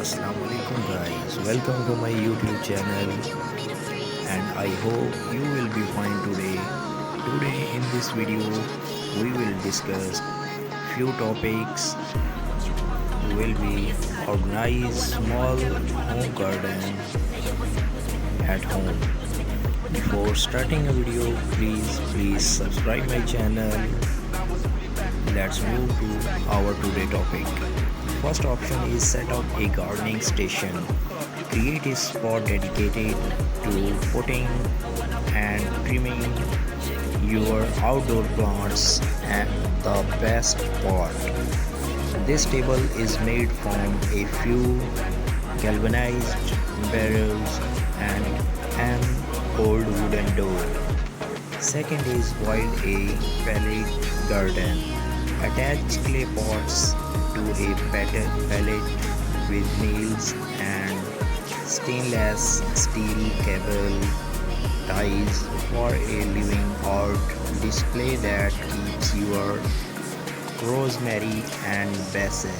Assalamualaikum guys, welcome to my YouTube channel and I hope you will be fine today. Today in this video we will discuss few topics. We will be organize small home garden at home. Before starting a video, please subscribe my channel. Let's move to our today topic. First option is set up a gardening station. Create a spot dedicated to potting and trimming your outdoor plants. And the best part, this table is made from a few galvanized barrels and an old wooden door. Second is wild a pallet garden. Attach clay pots to a pallet with nails and stainless steel cable ties for a living art display that keeps your rosemary and basil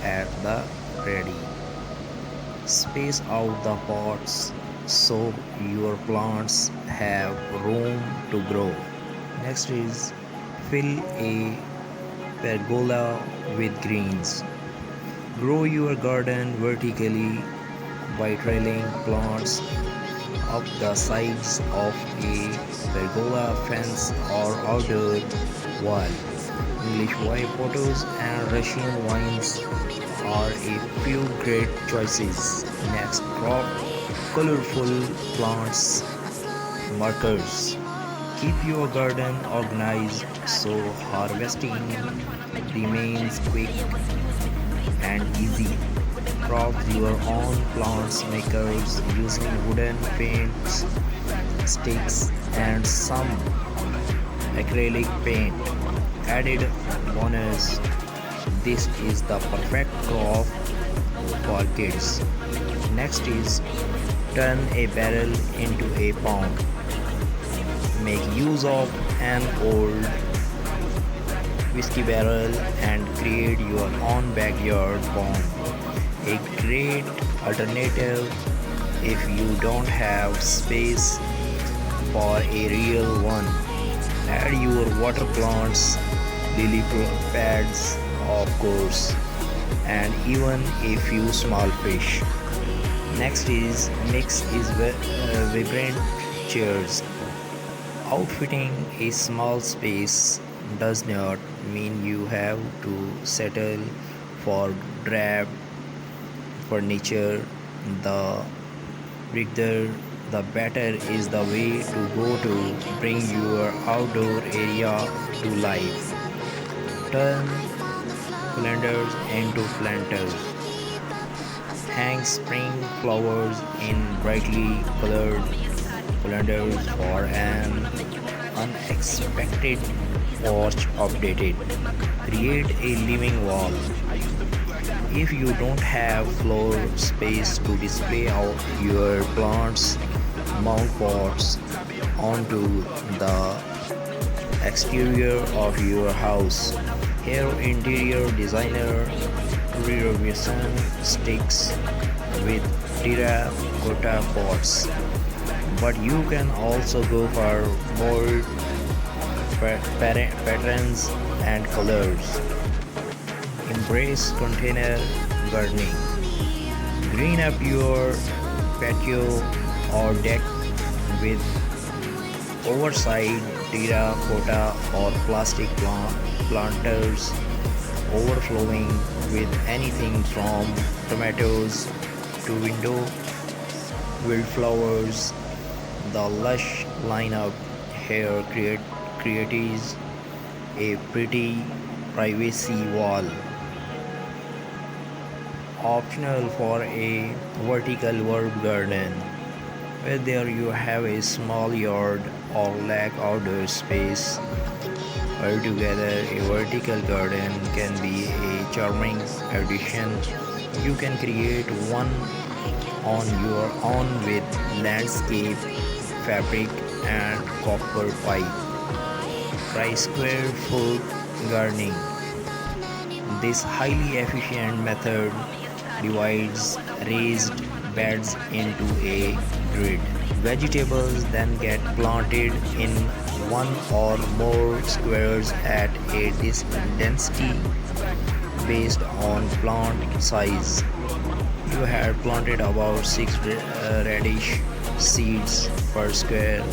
at the ready. Space out the pots so your plants have room to grow. Next is fill a pergola with greens. Grow your garden vertically by trailing plants up the sides of a pergola fence or outdoor wall. English white potatoes and Russian vines are a few great choices. Next, crop colorful plants markers. Keep your garden organized so harvesting remains quick and easy. Crop your own plants makers using wooden paints, sticks, and some acrylic paint. Added bonus, this is the perfect crop for kids. Next is turn a barrel into a pond. Make use of an old whiskey barrel and create your own backyard pond. A great alternative if you don't have space for a real one. Add your water plants, lily pads, of course, and even a few small fish. Next is vibrant chairs. Outfitting a small space does not mean you have to settle for drab furniture. The richer, the better is the way to go to bring your outdoor area to life. Turn calendars into planters. Hang spring flowers in brightly colored calendars for an unexpected porch updated. Create a living wall. If you don't have floor space to display out your plants, mount pots onto the exterior of your house. Here interior designer renovation sticks with terracotta pots, but you can also go for bold patterns and colors. Embrace container gardening. Green up your patio or deck with oversized terracotta or plastic planters overflowing with anything from tomatoes to window wildflowers. The lush lineup here creates a pretty privacy wall. Optional for a vertical herb garden. Whether you have a small yard or lack outdoor space, altogether a vertical garden can be a charming addition. You can create one on your own with landscape fabric and copper pipe. Try square foot gardening. This highly efficient method divides raised beds into a grid. Vegetables then get planted in one or more squares at a density based on plant size. You had planted about 6 radish seeds per square,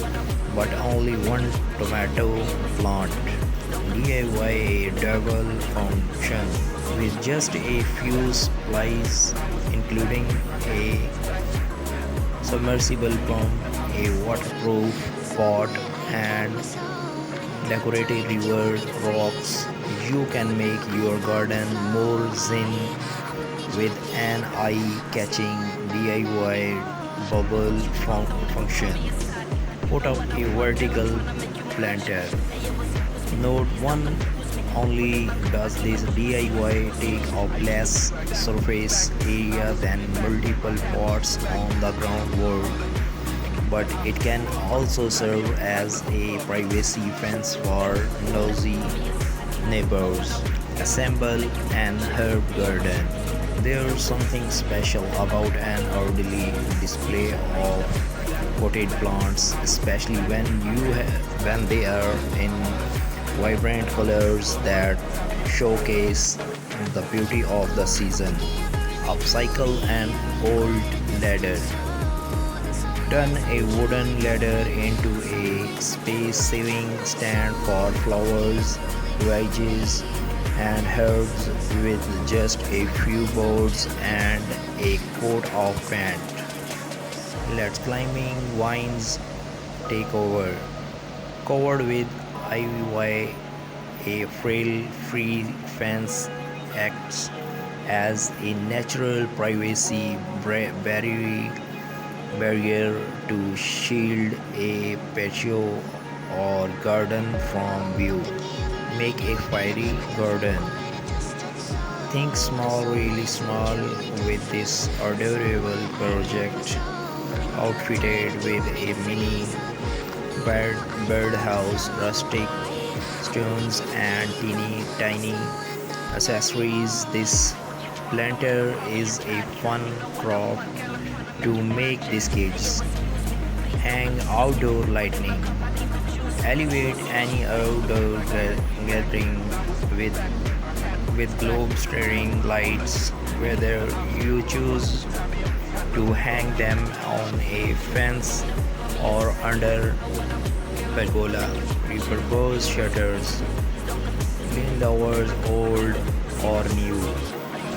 but only one tomato plant. DIY a double function with just a few supplies, including a submersible pump, a waterproof pot, and decorative river rocks. You can make your garden more zen with an eye-catching DIY bubble function. Put up a vertical planter. Note 1: only does this DIY take up less surface area than multiple pots on the ground world, but it can also serve as a privacy fence for nosy neighbors. Assemble an herb garden. There's something special about an orderly display of potted plants, especially when they are in vibrant colors that showcase the beauty of the season. Upcycle an old ladder. Turn a wooden ladder into a space-saving stand for flowers, veggies, and herbs with just a few boards and a coat of paint. Let climbing vines take over. Covered with ivy, a frail-free fence acts as a natural privacy barrier to shield a patio or garden from view. Make a fairy garden. Think small, really small with this adorable project, outfitted with a mini birdhouse, rustic stones, and teeny tiny accessories. This planter is a fun craft to make these kids. Hang outdoor lighting. Elevate any outdoor gathering with globe-stirring lights, whether you choose to hang them on a fence or under pergola. Repurpose shutters, clean lowers old or new,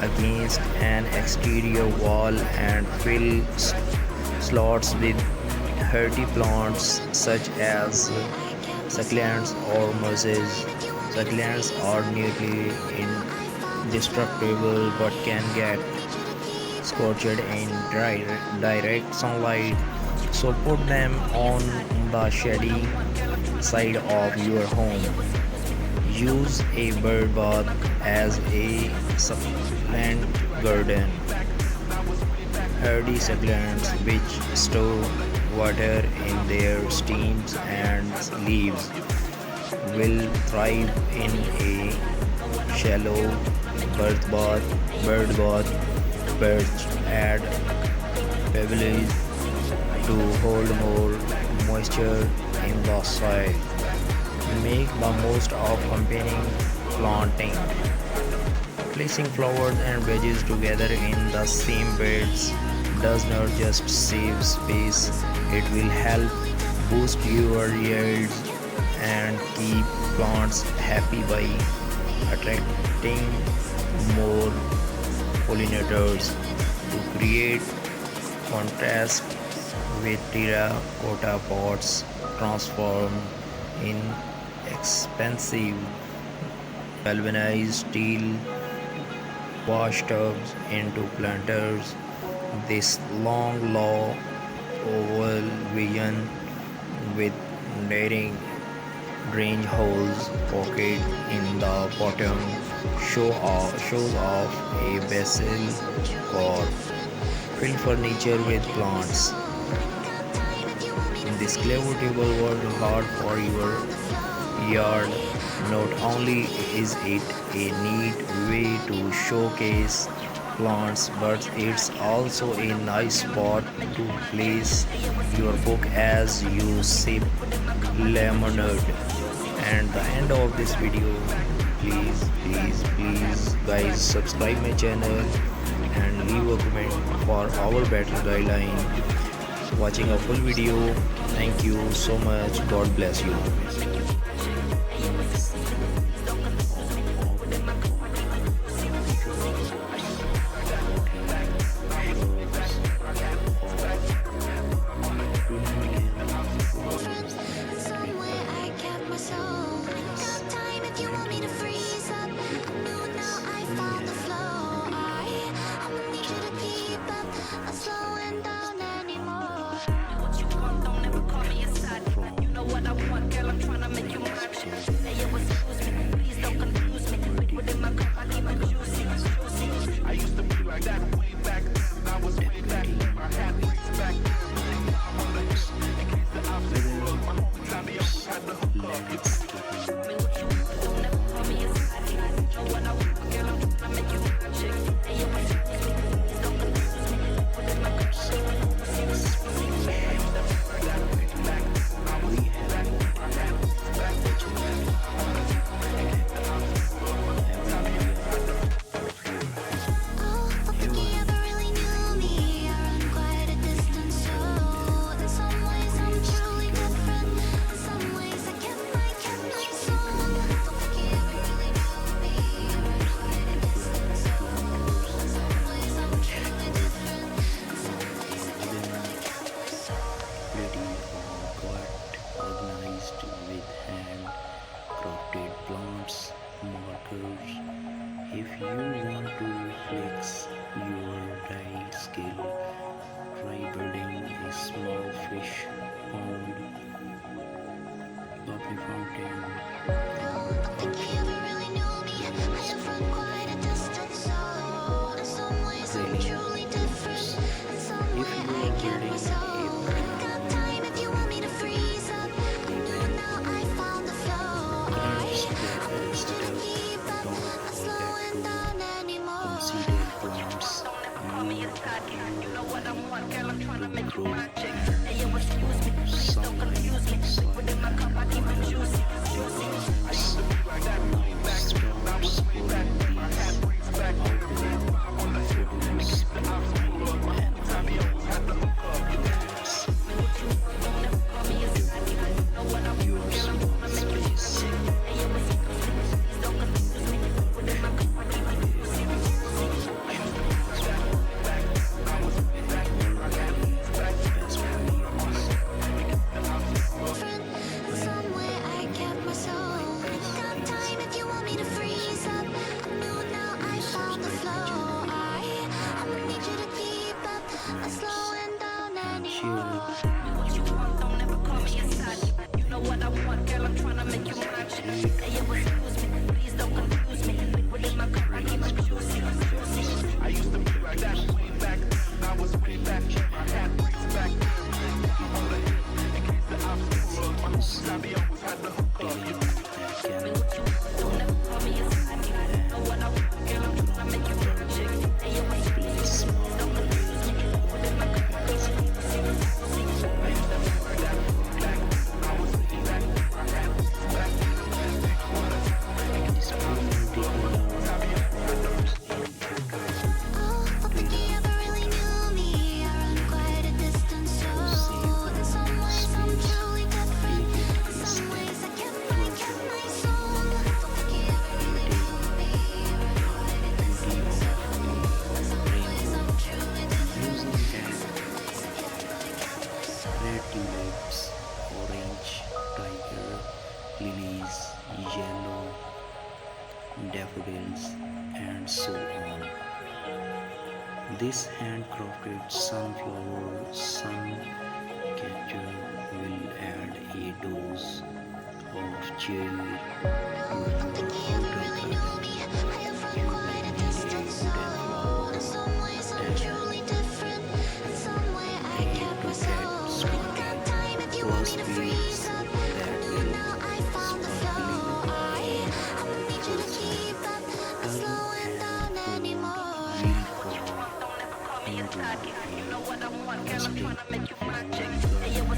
against an exterior wall and fill slots with hardy plants such as succulents or mosses. Succulents are nearly indestructible but can get scorched in direct sunlight, so put them on the shady side of your home. Use a bird bath as a succulent garden. Hardy succulents which store water in their stems and leaves will thrive in a shallow bird bath perch. Add pebbles to hold more moisture in the soil. Make the most of combining planting. Placing flowers and veggies together in the same beds does not just save space, it will help boost your yields and keep plants happy by attracting more pollinators. To create contrast with terracotta pots, transform in expensive galvanized steel wash tubs into planters. This long low oval vision with daring drainage holes pocket in the bottom shows off a basil core. Fill furniture with plants. This clever table worked hard for your yard. Not only is it a neat way to showcase plants, but it's also a nice spot to place your book as you sip lemonade. And the end of this video, please guys, subscribe my channel and leave a comment for our better guideline. Watching a full video. Thank you so much. God bless you. With hand crafted plants, markers. If you want to flex your dye skill, try building a small fish pond, bubbly fountain, daffodils, and so on. This handcrafted sunflower sun catcher will add a dose of cheer to your outdoor garden. You will need a wooden flower that cross beads that will sparkly turn and will me is cocky. You know what I want, girl, I'm tryna make you my chick. And yeah,